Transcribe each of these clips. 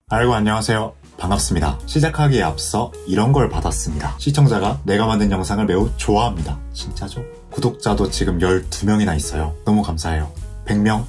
아이고 안녕하세요. 반갑습니다. 시작하기에 앞서 이런 걸 받았습니다. 시청자가 내가 만든 영상을 매우 좋아합니다. 진짜죠? 구독자도 지금 12명이나 있어요. 너무 감사해요. 100명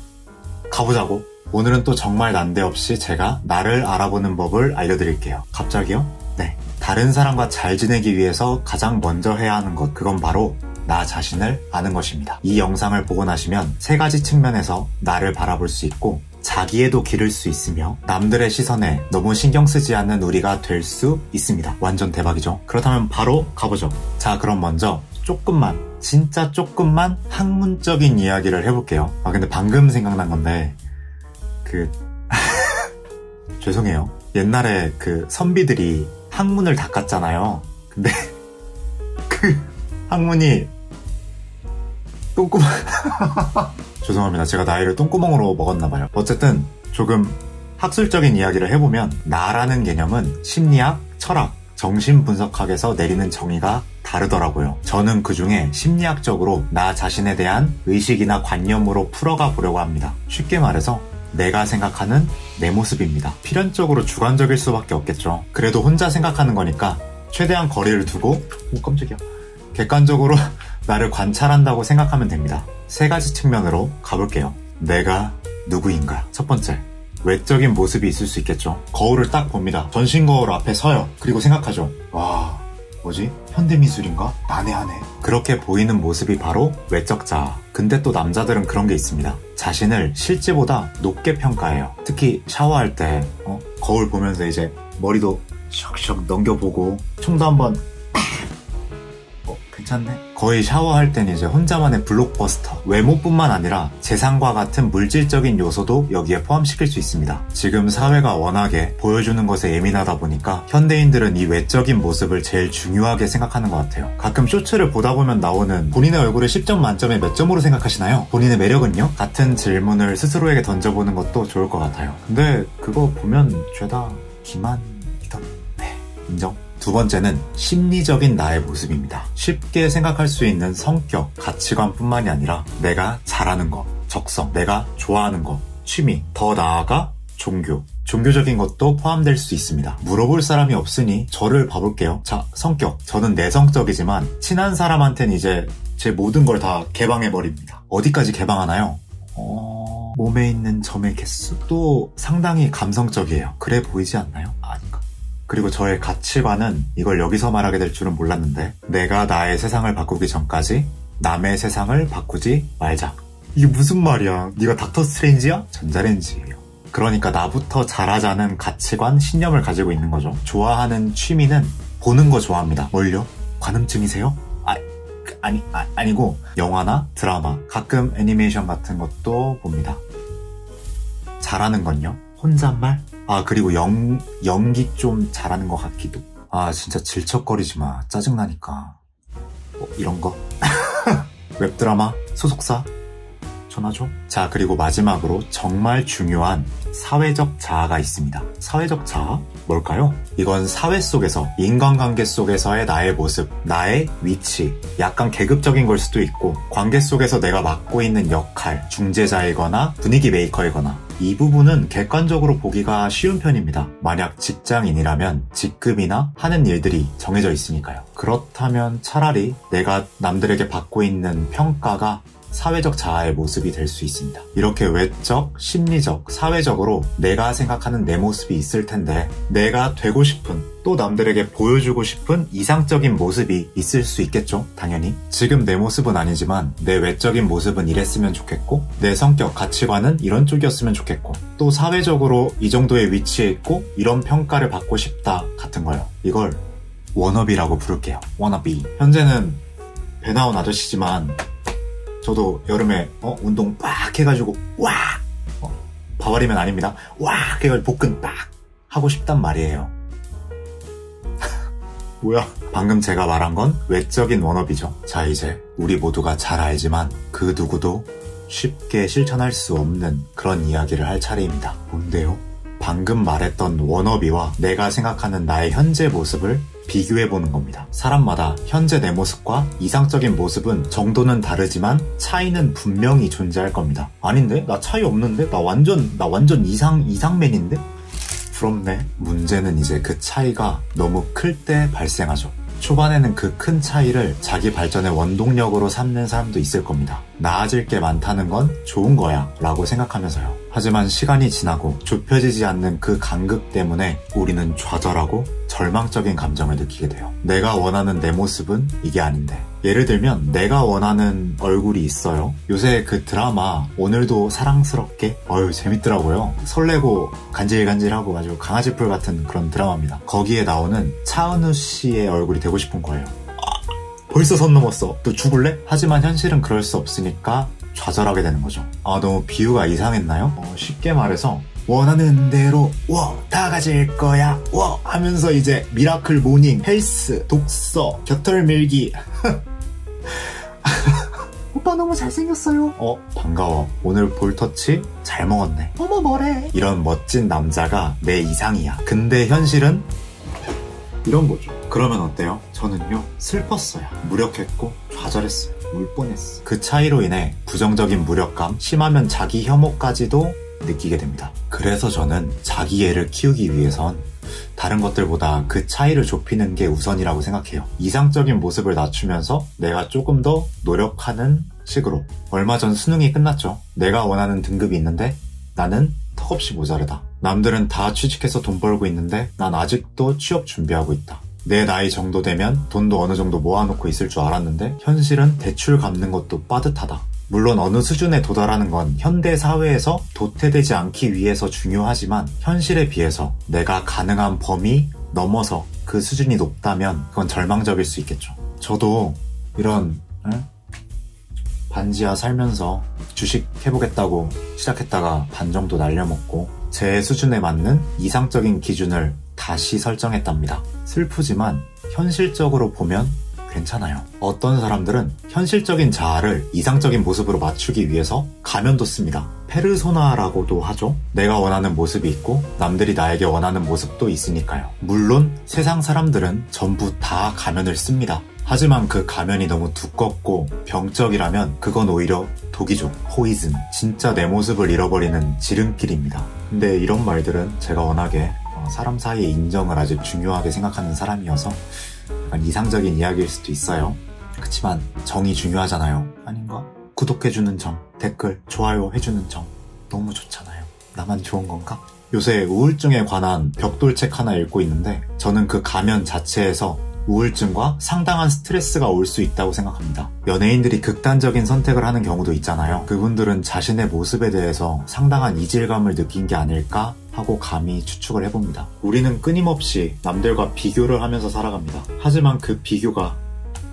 가보자고. 오늘은 또 정말 난데없이 제가 나를 알아보는 법을 알려드릴게요. 갑자기요? 네. 다른 사람과 잘 지내기 위해서 가장 먼저 해야 하는 것, 그건 바로 나 자신을 아는 것입니다. 이 영상을 보고 나시면 3가지 측면에서 나를 바라볼 수 있고 자기애도 기를 수 있으며 남들의 시선에 너무 신경 쓰지 않는 우리가 될 수 있습니다. 완전 대박이죠? 그렇다면 바로 가보죠. 자, 그럼 먼저 조금만, 진짜 조금만 학문적인 이야기를 해볼게요. 근데 방금 생각난 건데 죄송해요. 옛날에 선비들이 학문을 닦았잖아요. 근데 학문이 똥구멍 죄송합니다. 제가 나이를 똥구멍으로 먹었나봐요. 어쨌든 조금 학술적인 이야기를 해보면 나라는 개념은 심리학, 철학, 정신분석학에서 내리는 정의가 다르더라고요. 저는 그중에 심리학적으로 나 자신에 대한 의식이나 관념으로 풀어가 보려고 합니다. 쉽게 말해서 내가 생각하는 내 모습입니다. 필연적으로 주관적일 수밖에 없겠죠. 그래도 혼자 생각하는 거니까 최대한 거리를 두고 깜짝이야. 객관적으로 나를 관찰한다고 생각하면 됩니다. 3가지 측면으로 가볼게요. 내가 누구인가? 첫 번째, 외적인 모습이 있을 수 있겠죠. 거울을 딱 봅니다. 전신 거울 앞에 서요. 그리고 생각하죠. 와, 뭐지? 현대미술인가? 난해하네. 그렇게 보이는 모습이 바로 외적 자아. 근데 또 남자들은 그런 게 있습니다. 자신을 실제보다 높게 평가해요. 특히 샤워할 때 거울 보면서 이제 머리도 샥샥 넘겨보고 총도 한번 괜찮네? 거의 샤워할 땐 이제 혼자만의 블록버스터. 외모뿐만 아니라 재산과 같은 물질적인 요소도 여기에 포함시킬 수 있습니다. 지금 사회가 워낙에 보여주는 것에 예민하다 보니까 현대인들은 이 외적인 모습을 제일 중요하게 생각하는 것 같아요. 가끔 쇼츠를 보다 보면 나오는 본인의 얼굴을 10점 만점에 몇 점으로 생각하시나요? 본인의 매력은요? 같은 질문을 스스로에게 던져보는 것도 좋을 것 같아요. 근데 그거 보면 죄다 기만이던데. 인정? 두 번째는 심리적인 나의 모습입니다. 쉽게 생각할 수 있는 성격, 가치관뿐만이 아니라 내가 잘하는 거, 적성, 내가 좋아하는 거, 취미, 더 나아가 종교. 종교적인 것도 포함될 수 있습니다. 물어볼 사람이 없으니 저를 봐볼게요. 자, 성격. 저는 내성적이지만 친한 사람한테는 이제 제 모든 걸 다 개방해버립니다. 어디까지 개방하나요? 몸에 있는 점의 개수도 상당히 감성적이에요. 그래 보이지 않나요? 아닌가? 그리고 저의 가치관은 이걸 여기서 말하게 될 줄은 몰랐는데 내가 나의 세상을 바꾸기 전까지 남의 세상을 바꾸지 말자. 이게 무슨 말이야? 네가 닥터 스트레인지야? 전자레인지예요. 그러니까 나부터 잘하자는 가치관, 신념을 가지고 있는 거죠. 좋아하는 취미는 보는 거 좋아합니다. 뭘요? 관음증이세요? 아니고 영화나 드라마, 가끔 애니메이션 같은 것도 봅니다. 잘하는 건요? 혼잣말? 그리고 연기 좀 잘하는 것 같기도. 진짜 질척거리지 마. 짜증나니까. 이런 거. 웹드라마, 소속사, 전화 줘. 자, 그리고 마지막으로 정말 중요한 사회적 자아가 있습니다. 사회적 자아? 뭘까요? 이건 사회 속에서, 인간관계 속에서의 나의 모습, 나의 위치, 약간 계급적인 걸 수도 있고, 관계 속에서 내가 맡고 있는 역할, 중재자이거나 분위기 메이커이거나, 이 부분은 객관적으로 보기가 쉬운 편입니다. 만약 직장인이라면 직급이나 하는 일들이 정해져 있으니까요. 그렇다면 차라리 내가 남들에게 받고 있는 평가가 사회적 자아의 모습이 될 수 있습니다. 이렇게 외적, 심리적, 사회적으로 내가 생각하는 내 모습이 있을 텐데 내가 되고 싶은, 또 남들에게 보여주고 싶은 이상적인 모습이 있을 수 있겠죠? 당연히. 지금 내 모습은 아니지만 내 외적인 모습은 이랬으면 좋겠고 내 성격, 가치관은 이런 쪽이었으면 좋겠고 또 사회적으로 이 정도의 위치에 있고 이런 평가를 받고 싶다 같은 거요. 이걸 워너비라고 부를게요. 워너비. 현재는 배 나온 아저씨지만 저도 여름에 운동 빡 해가지고 와! 바바리맨 아닙니다. 와! 해가지고 복근 빡! 하고 싶단 말이에요. 뭐야? 방금 제가 말한 건 외적인 워너비죠. 자, 이제 우리 모두가 잘 알지만 그 누구도 쉽게 실천할 수 없는 그런 이야기를 할 차례입니다. 뭔데요? 방금 말했던 워너비와 내가 생각하는 나의 현재 모습을 비교해보는 겁니다. 사람마다 현재 내 모습과 이상적인 모습은 정도는 다르지만 차이는 분명히 존재할 겁니다. 아닌데? 나 차이 없는데? 나 완전 이상맨인데? 부럽네. 문제는 이제 그 차이가 너무 클 때 발생하죠. 초반에는 그 큰 차이를 자기 발전의 원동력으로 삼는 사람도 있을 겁니다. 나아질 게 많다는 건 좋은 거야 라고 생각하면서요. 하지만 시간이 지나고 좁혀지지 않는 그 간극 때문에 우리는 좌절하고 절망적인 감정을 느끼게 돼요. 내가 원하는 내 모습은 이게 아닌데. 예를 들면 내가 원하는 얼굴이 있어요. 요새 그 드라마 오늘도 사랑스럽게 재밌더라고요. 설레고 간질간질하고 아주 강아지풀 같은 그런 드라마입니다. 거기에 나오는 차은우 씨의 얼굴이 되고 싶은 거예요. 벌써 선 넘었어. 너 죽을래? 하지만 현실은 그럴 수 없으니까 좌절하게 되는 거죠. 너무 비유가 이상했나요? 쉽게 말해서 원하는 대로 다 가질 거야 하면서 이제 미라클 모닝, 헬스, 독서, 곁털 밀기 오빠 너무 잘생겼어요. 반가워. 오늘 볼터치 잘 먹었네. 어머 뭐래. 이런 멋진 남자가 내 이상이야. 근데 현실은 이런 거죠. 그러면 어때요? 저는요 슬펐어요. 무력했고 좌절했어요. 울 뻔했어. 그 차이로 인해 부정적인 무력감, 심하면 자기 혐오까지도 느끼게 됩니다. 그래서 저는 자기 애를 키우기 위해선 다른 것들보다 그 차이를 좁히는 게 우선이라고 생각해요. 이상적인 모습을 낮추면서 내가 조금 더 노력하는 식으로. 얼마 전 수능이 끝났죠. 내가 원하는 등급이 있는데 나는 턱없이 모자르다. 남들은 다 취직해서 돈 벌고 있는데 난 아직도 취업 준비하고 있다. 내 나이 정도 되면 돈도 어느 정도 모아놓고 있을 줄 알았는데 현실은 대출 갚는 것도 빠듯하다. 물론 어느 수준에 도달하는 건 현대 사회에서 도태되지 않기 위해서 중요하지만 현실에 비해서 내가 가능한 범위 넘어서 그 수준이 높다면 그건 절망적일 수 있겠죠. 저도 이런 반지하 살면서 주식 해보겠다고 시작했다가 반 정도 날려먹고 제 수준에 맞는 이상적인 기준을 다시 설정했답니다. 슬프지만 현실적으로 보면 괜찮아요. 어떤 사람들은 현실적인 자아를 이상적인 모습으로 맞추기 위해서 가면도 씁니다. 페르소나라고도 하죠. 내가 원하는 모습이 있고 남들이 나에게 원하는 모습도 있으니까요. 물론 세상 사람들은 전부 다 가면을 씁니다. 하지만 그 가면이 너무 두껍고 병적이라면 그건 오히려 독이죠. 포이즌. 진짜 내 모습을 잃어버리는 지름길입니다. 근데 이런 말들은 제가 워낙에 사람 사이의 인정을 아주 중요하게 생각하는 사람이어서 약간 이상적인 이야기일 수도 있어요. 그치만 정이 중요하잖아요. 아닌가? 구독해주는 정, 댓글, 좋아요 해주는 정 너무 좋잖아요. 나만 좋은 건가? 요새 우울증에 관한 벽돌책 하나 읽고 있는데 저는 그 가면 자체에서 우울증과 상당한 스트레스가 올 수 있다고 생각합니다. 연예인들이 극단적인 선택을 하는 경우도 있잖아요. 그분들은 자신의 모습에 대해서 상당한 이질감을 느낀 게 아닐까 하고 감히 추측을 해봅니다. 우리는 끊임없이 남들과 비교를 하면서 살아갑니다. 하지만 그 비교가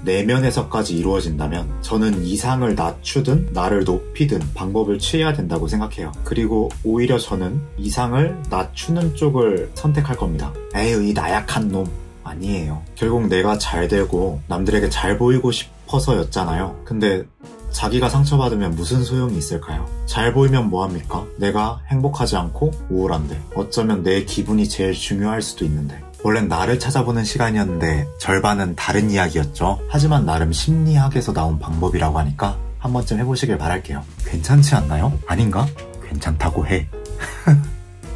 내면에서까지 이루어진다면 저는 이상을 낮추든 나를 높이든 방법을 취해야 된다고 생각해요. 그리고 오히려 저는 이상을 낮추는 쪽을 선택할 겁니다. 에휴 이 나약한 놈. 아니에요. 결국 내가 잘 되고 남들에게 잘 보이고 싶어서였잖아요. 근데 자기가 상처받으면 무슨 소용이 있을까요? 잘 보이면 뭐합니까? 내가 행복하지 않고 우울한데 어쩌면 내 기분이 제일 중요할 수도 있는데 원래는 나를 찾아보는 시간이었는데 절반은 다른 이야기였죠. 하지만 나름 심리학에서 나온 방법이라고 하니까 한 번쯤 해보시길 바랄게요. 괜찮지 않나요? 아닌가? 괜찮다고 해.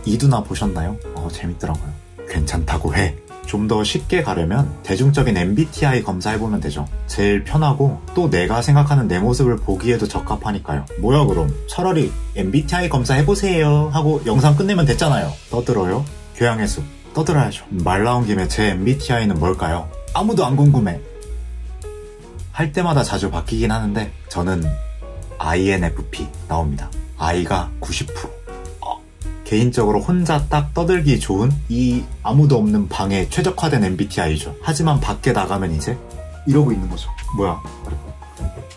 이두나 보셨나요? 재밌더라고요. 괜찮다고 해. 좀 더 쉽게 가려면 대중적인 MBTI 검사해보면 되죠. 제일 편하고 또 내가 생각하는 내 모습을 보기에도 적합하니까요. 뭐야 그럼 차라리 MBTI 검사해보세요 하고 영상 끝내면 됐잖아요. 떠들어요? 교양의 숲 떠들어야죠. 말 나온 김에 제 MBTI는 뭘까요? 아무도 안 궁금해. 할 때마다 자주 바뀌긴 하는데 저는 INFP 나옵니다. I가 90%. 개인적으로 혼자 딱 떠들기 좋은 이 아무도 없는 방에 최적화된 MBTI죠. 하지만 밖에 나가면 이제 이러고 있는 거죠. 뭐야?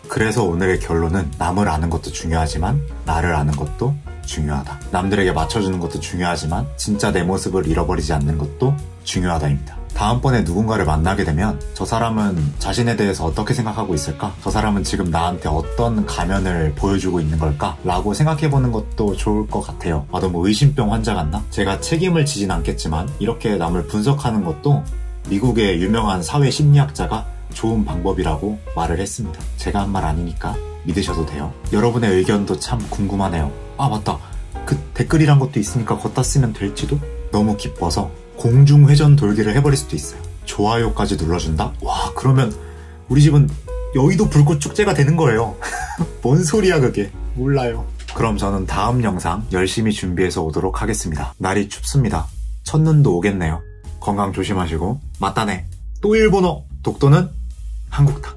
그래서 오늘의 결론은 남을 아는 것도 중요하지만 나를 아는 것도 중요하다. 남들에게 맞춰주는 것도 중요하지만 진짜 내 모습을 잃어버리지 않는 것도 중요하다입니다. 다음번에 누군가를 만나게 되면 저 사람은 자신에 대해서 어떻게 생각하고 있을까? 저 사람은 지금 나한테 어떤 가면을 보여주고 있는 걸까? 라고 생각해보는 것도 좋을 것 같아요. 너무 의심병 환자 같나? 제가 책임을 지진 않겠지만 이렇게 남을 분석하는 것도 미국의 유명한 사회 심리학자가 좋은 방법이라고 말을 했습니다. 제가 한 말 아니니까 믿으셔도 돼요. 여러분의 의견도 참 궁금하네요. 맞다. 그 댓글이란 것도 있으니까 걷다 쓰면 될지도? 너무 기뻐서 공중회전 돌기를 해버릴 수도 있어요. 좋아요까지 눌러준다? 와, 그러면 우리 집은 여의도 불꽃축제가 되는 거예요. 뭔 소리야 그게. 몰라요. 그럼 저는 다음 영상 열심히 준비해서 오도록 하겠습니다. 날이 춥습니다. 첫눈도 오겠네요. 건강 조심하시고. 맞다네. 또 일본어. 독도는 한국다.